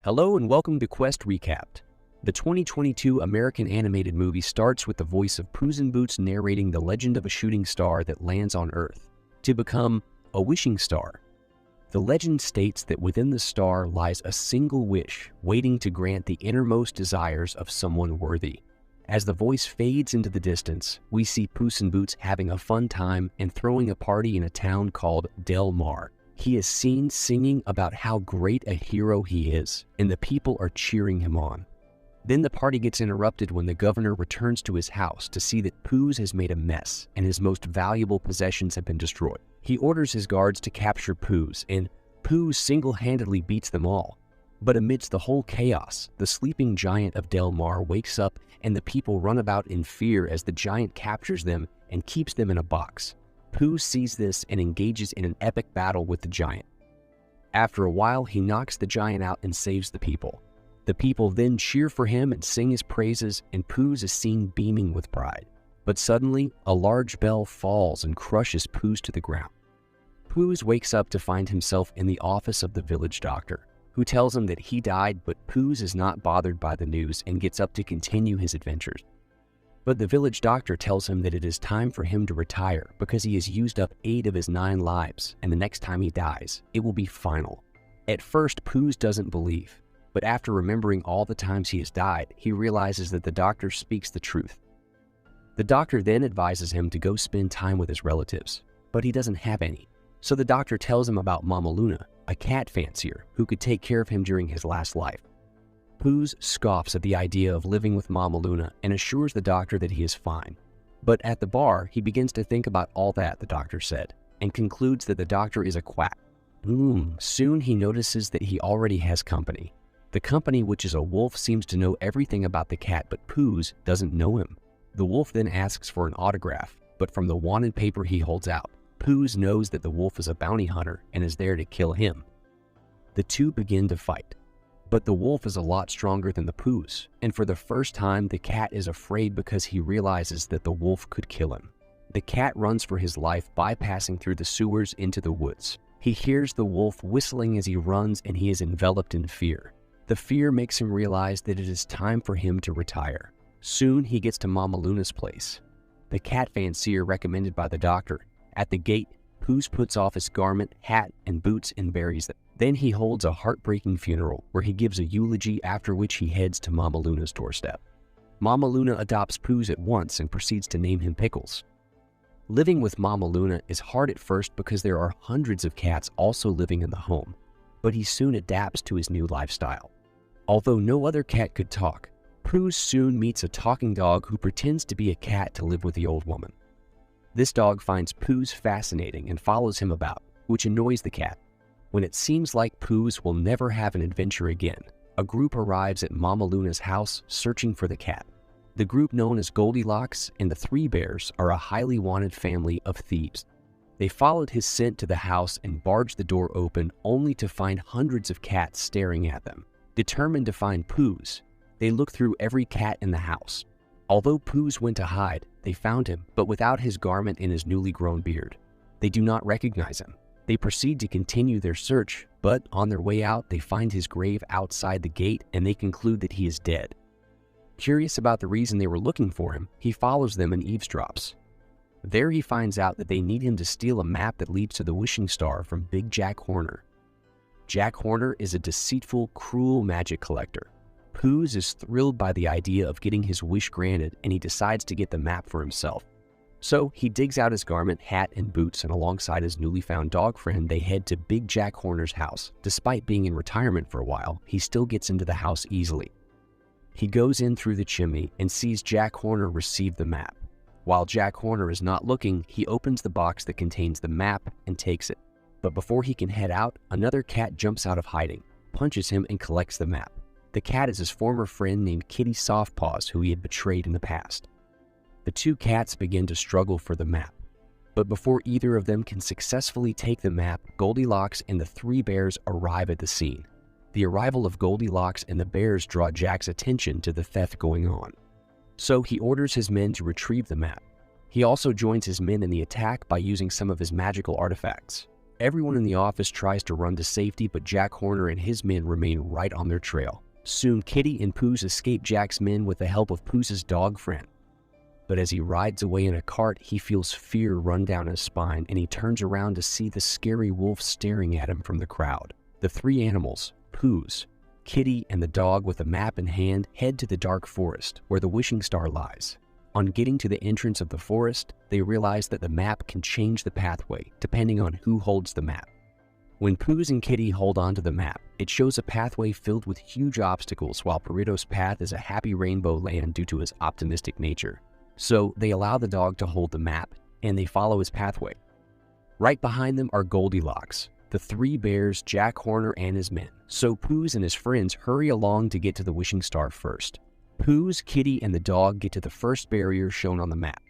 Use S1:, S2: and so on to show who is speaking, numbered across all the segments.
S1: Hello and welcome to Quest Recapped. The 2022 American animated movie starts with the voice of Puss in Boots narrating the legend of a shooting star that lands on Earth to become a wishing star. The legend states that within the star lies a single wish waiting to grant the innermost desires of someone worthy. As the voice fades into the distance, we see Puss in Boots having a fun time and throwing a party in a town called Del Mar. He is seen singing about how great a hero he is, and the people are cheering him on. Then the party gets interrupted when the governor returns to his house to see that Puss has made a mess and his most valuable possessions have been destroyed. He orders his guards to capture Puss, and Puss single-handedly beats them all. But amidst the whole chaos, the sleeping giant of Del Mar wakes up and the people run about in fear as the giant captures them and keeps them in a box. Puss sees this and engages in an epic battle with the giant. After a while, he knocks the giant out and saves the people. The people then cheer for him and sing his praises, and Puss is seen beaming with pride. But suddenly, a large bell falls and crushes Puss to the ground. Puss wakes up to find himself in the office of the village doctor, who tells him that he died, but Puss is not bothered by the news and gets up to continue his adventures. But the village doctor tells him that it is time for him to retire because he has used up 8 of his 9 lives, and the next time he dies, it will be final. At first, Puss doesn't believe, but after remembering all the times he has died, he realizes that the doctor speaks the truth. The doctor then advises him to go spend time with his relatives, but he doesn't have any. So the doctor tells him about Mama Luna, a cat fancier who could take care of him during his last life. Puss scoffs at the idea of living with Mama Luna and assures the doctor that he is fine. But at the bar, he begins to think about all that the doctor said and concludes that the doctor is a quack. Soon he notices that he already has company. The company, which is a wolf, seems to know everything about the cat, but Puss doesn't know him. The wolf then asks for an autograph, but from the wanted paper he holds out, Puss knows that the wolf is a bounty hunter and is there to kill him. The two begin to fight. But the wolf is a lot stronger than the Puss, and for the first time, the cat is afraid because he realizes that the wolf could kill him. The cat runs for his life, bypassing through the sewers into the woods. He hears the wolf whistling as he runs, and he is enveloped in fear. The fear makes him realize that it is time for him to retire. Soon, he gets to Mama Luna's place, the cat fancier recommended by the doctor. At the gate, Puss puts off his garment, hat, and boots and buries them. Then he holds a heartbreaking funeral where he gives a eulogy, after which he heads to Mama Luna's doorstep. Mama Luna adopts Puss at once and proceeds to name him Pickles. Living with Mama Luna is hard at first because there are hundreds of cats also living in the home, but he soon adapts to his new lifestyle. Although no other cat could talk, Puss soon meets a talking dog who pretends to be a cat to live with the old woman. This dog finds Puss fascinating and follows him about, which annoys the cat. When it seems like Puss will never have an adventure again, a group arrives at Mama Luna's house searching for the cat. The group, known as Goldilocks and the 3 Bears, are a highly wanted family of thieves. They followed his scent to the house and barged the door open, only to find hundreds of cats staring at them. Determined to find Puss, they look through every cat in the house. Although Puss went to hide, they found him, but without his garment and his newly grown beard. They do not recognize him. They proceed to continue their search, but on their way out, they find his grave outside the gate and they conclude that he is dead. Curious about the reason they were looking for him, he follows them and eavesdrops. There he finds out that they need him to steal a map that leads to the wishing star from Big Jack Horner. Jack Horner is a deceitful, cruel magic collector. Puss is thrilled by the idea of getting his wish granted, and he decides to get the map for himself. So he digs out his garment, hat, and boots, and alongside his newly found dog friend, they head to Big Jack Horner's house. Despite being in retirement for a while, he still gets into the house easily. He goes in through the chimney and sees Jack Horner receive the map. While Jack Horner is not looking, he opens the box that contains the map and takes it. But before he can head out, another cat jumps out of hiding, punches him, and collects the map. The cat is his former friend named Kitty Softpaws, who he had betrayed in the past. The 2 cats begin to struggle for the map. But before either of them can successfully take the map, Goldilocks and the 3 Bears arrive at the scene. The arrival of Goldilocks and the bears draw Jack's attention to the theft going on. So he orders his men to retrieve the map. He also joins his men in the attack by using some of his magical artifacts. Everyone in the office tries to run to safety, but Jack Horner and his men remain right on their trail. Soon, Kitty and Puss escape Jack's men with the help of Puss's dog friend. But as he rides away in a cart, he feels fear run down his spine, and he turns around to see the scary wolf staring at him from the crowd. The three animals, Puss, Kitty, and the dog with a map in hand, head to the dark forest where the wishing star lies. On getting to the entrance of the forest, they realize that the map can change the pathway depending on who holds the map. When Puss and Kitty hold onto the map, it shows a pathway filled with huge obstacles, while Burrito's path is a happy rainbow land due to his optimistic nature. So they allow the dog to hold the map, and they follow his pathway. Right behind them are Goldilocks, the three bears, Jack Horner, and his men. So Puss and his friends hurry along to get to the wishing star first. Puss, Kitty, and the dog get to the first barrier shown on the map.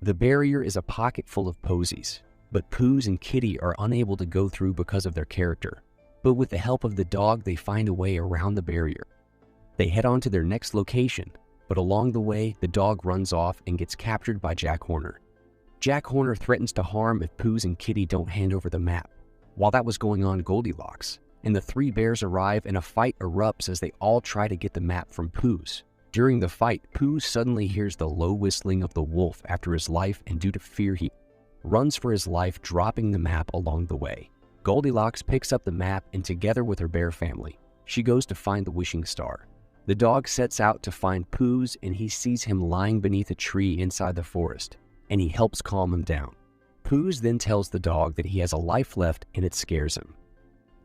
S1: The barrier is a pocket full of posies, but Puss and Kitty are unable to go through because of their character. But with the help of the dog, they find a way around the barrier. They head on to their next location, but along the way, the dog runs off and gets captured by Jack Horner. Jack Horner threatens to harm if Puss and Kitty don't hand over the map. While that was going on, Goldilocks and the three bears arrive, and a fight erupts as they all try to get the map from Puss. During the fight, Puss suddenly hears the low whistling of the wolf after his life, and due to fear, he runs for his life, dropping the map along the way. Goldilocks picks up the map, and together with her bear family, she goes to find the wishing star. The dog sets out to find Puss, and he sees him lying beneath a tree inside the forest, and he helps calm him down. Puss then tells the dog that he has a life left, and it scares him.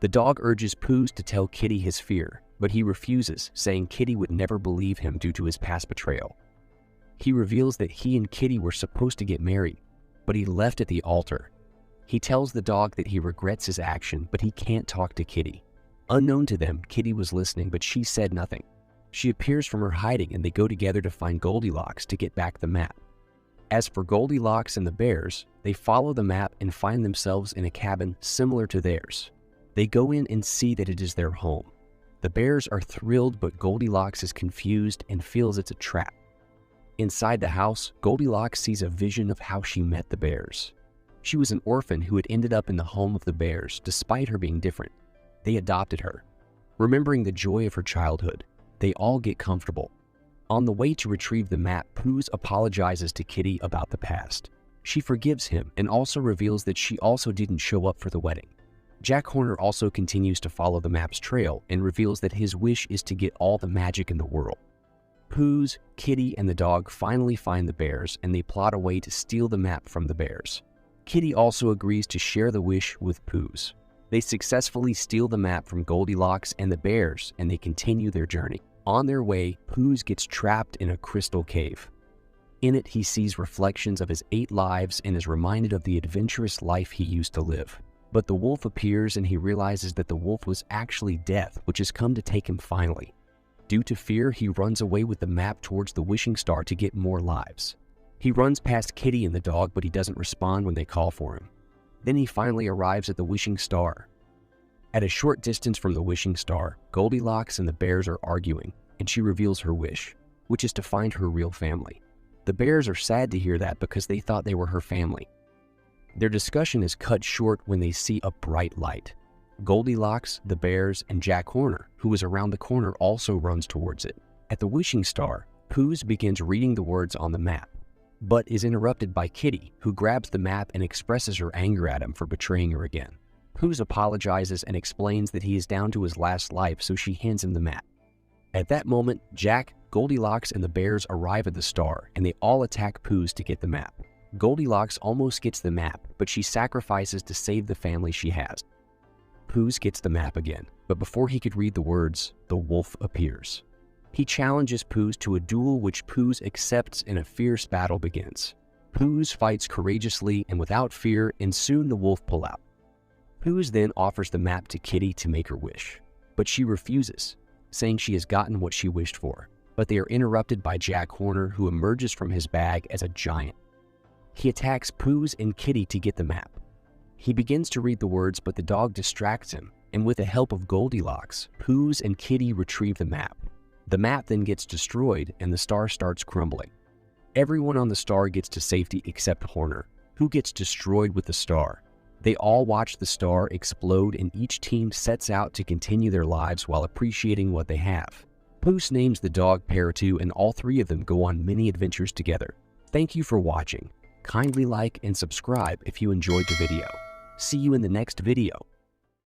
S1: The dog urges Puss to tell Kitty his fear, but he refuses, saying Kitty would never believe him due to his past betrayal. He reveals that he and Kitty were supposed to get married, but he left at the altar. He tells the dog that he regrets his action, but he can't talk to Kitty. Unknown to them, Kitty was listening, but she said nothing. She appears from her hiding, and they go together to find Goldilocks to get back the map. As for Goldilocks and the bears, they follow the map and find themselves in a cabin similar to theirs. They go in and see that it is their home. The bears are thrilled, but Goldilocks is confused and feels it's a trap. Inside the house, Goldilocks sees a vision of how she met the bears. She was an orphan who had ended up in the home of the bears, despite her being different. They adopted her. Remembering the joy of her childhood, they all get comfortable. On the way to retrieve the map, Puss apologizes to Kitty about the past. She forgives him and also reveals that she also didn't show up for the wedding. Jack Horner also continues to follow the map's trail and reveals that his wish is to get all the magic in the world. Puss, Kitty, and the dog finally find the bears, and they plot a way to steal the map from the bears. Kitty also agrees to share the wish with Puss. They successfully steal the map from Goldilocks and the bears, and they continue their journey. On their way, Puss gets trapped in a crystal cave. In it, he sees reflections of his 8 lives and is reminded of the adventurous life he used to live. But the wolf appears, and he realizes that the wolf was actually death, which has come to take him finally. Due to fear, he runs away with the map towards the wishing star to get more lives. He runs past Kitty and the dog, but he doesn't respond when they call for him. Then he finally arrives at the wishing star. At a short distance from the wishing star, Goldilocks and the bears are arguing, and she reveals her wish, which is to find her real family. The bears are sad to hear that because they thought they were her family. Their discussion is cut short when they see a bright light. Goldilocks, the bears, and Jack Horner, who is around the corner, also runs towards it. At the wishing star, Puss begins reading the words on the map, but is interrupted by Kitty, who grabs the map and expresses her anger at him for betraying her again. Puss apologizes and explains that he is down to his last life, so she hands him the map. At that moment, Jack, Goldilocks, and the bears arrive at the star, and they all attack Puss to get the map. Goldilocks almost gets the map, but she sacrifices to save the family she has. Puss gets the map again, but before he could read the words, the wolf appears. He challenges Puss to a duel, which Puss accepts, and a fierce battle begins. Puss fights courageously and without fear, and soon the wolf pulls out. Puss then offers the map to Kitty to make her wish, but she refuses, saying she has gotten what she wished for. But they are interrupted by Jack Horner, who emerges from his bag as a giant. He attacks Puss and Kitty to get the map. He begins to read the words, but the dog distracts him, and with the help of Goldilocks, Puss and Kitty retrieve the map. The map then gets destroyed, and the star starts crumbling. Everyone on the star gets to safety except Horner, who gets destroyed with the star. They all watch the star explode, and each team sets out to continue their lives while appreciating what they have. Puss names the dog pair too, and all three of them go on many adventures together. Thank you for watching. Kindly like and subscribe if you enjoyed the video. See you in the next video.